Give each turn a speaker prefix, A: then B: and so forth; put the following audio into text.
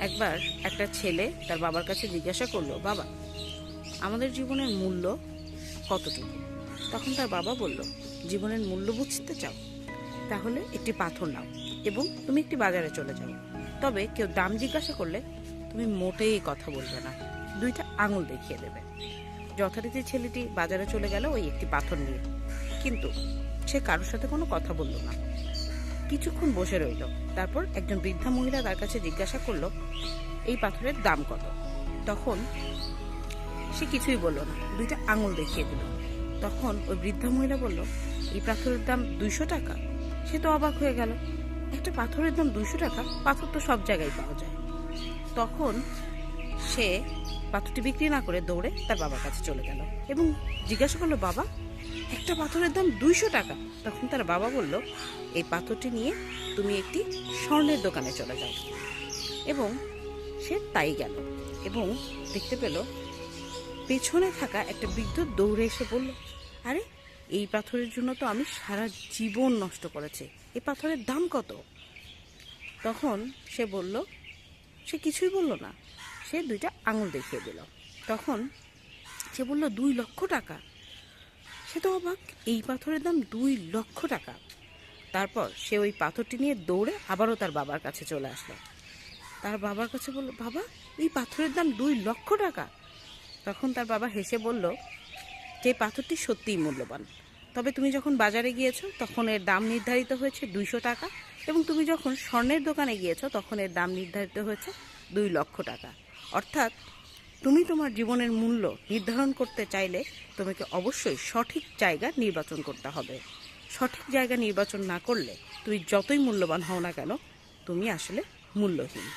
A: একবার একটা ছেলে তার বাবার কাছে জিজ্ঞাসা করলো, বাবা, আমাদের জীবনের মূল্য কতটুকু? তখন তার বাবা বলল, জীবনের মূল্য বুঝতে চাও? তাহলে একটি পাথর নাও এবং তুমি একটি বাজারে চলে যাও। তবে কেউ দাম জিজ্ঞাসা করলে তুমি মোটেই কথা বলবে না, দুইটা আঙুল দেখিয়ে দেবে। যথারীতি ছেলেটি বাজারে চলে গেল ওই একটি পাথর নিয়ে, কিন্তু সে কারোর সাথে কোনো কথা বলল না। কিছুক্ষণ বসে রইল। তারপর একজন বৃদ্ধা মহিলা তার কাছে জিজ্ঞাসা করলো, এই পাথরের দাম কত? তখন সে কিছুই বলল না, দুইটা আঙুল দেখিয়ে দিল। তখন ওই বৃদ্ধা মহিলা বলল, এই পাথরের দাম 200 টাকা। সে তো অবাক হয়ে গেল, একটা পাথরের দাম 200 টাকা? পাথর তো সব জায়গায় পাওয়া যায়। তখন সে পাথরটি বিক্রি না করে দৌড়ে তার বাবার কাছে চলে গেল এবং জিজ্ঞাসা করলো, বাবা, একটা পাথরের দাম 200 টাকা। তখন তার বাবা বলল, এই পাথরটি নিয়ে তুমি একটি স্বর্ণের দোকানে চলে যাও। এবং সে তাই গেল এবং দেখতে পেল পেছনে থাকা একটা বৃদ্ধ দৌড়ে এসে বলল, আরে, এই পাথরের জন্য তো আমি সারা জীবন নষ্ট করেছি, এই পাথরের দাম কত? তখন সে বলল, সে কিছুই বলল না, সে দুইটা আঙুল দেখিয়ে দিল। তখন সে বলল, 2 লক্ষ টাকা। সে তো অবাক, এই পাথরের দাম 2 লক্ষ টাকা। তারপর সে ওই পাথরটি নিয়ে দৌড়ে আবারও তার বাবার কাছে চলে আসলো। তার বাবার কাছে বলল, বাবা, এই পাথরের দাম 2 লক্ষ টাকা। তখন তার বাবা হেসে বলল, যে পাথরটি সত্যিই মূল্যবান, তবে তুমি যখন বাজারে গিয়েছো তখন এর দাম নির্ধারিত হয়েছে 200 টাকা, এবং তুমি যখন স্বর্ণের দোকানে গিয়েছো তখন এর দাম নির্ধারিত হয়েছে 2 লক্ষ টাকা। অর্থাৎ তুমি তোমার জীবনের মূল্য নির্ধারণ করতে চাইলে তোমাকে অবশ্যই সঠিক জায়গা নির্বাচন করতে হবে। সঠিক জায়গা নির্বাচন না করলে তুমি যতই মূল্যবান হও না কেন, তুমি আসলে মূল্যহীন।